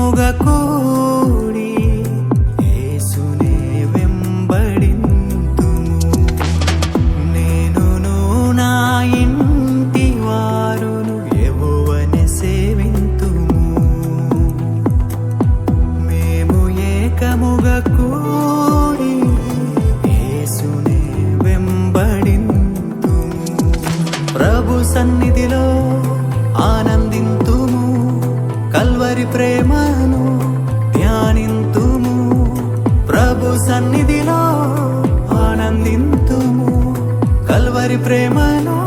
ఏకముగా కూడి యేసునే వెంబడింతుము. నేనును నా ఇంటి వారును యెహోవానే సేవింతుము. మేము ఏకముగా కూడి యేసునే వెంబడింతుము. ప్రభు సన్నిధిలో ఆనందింతుము, కల్వరి ప్రేమను ధ్యానింతుము. ప్రభు సన్నిధిలో ఆనందింతుము, కల్వరి ప్రేమను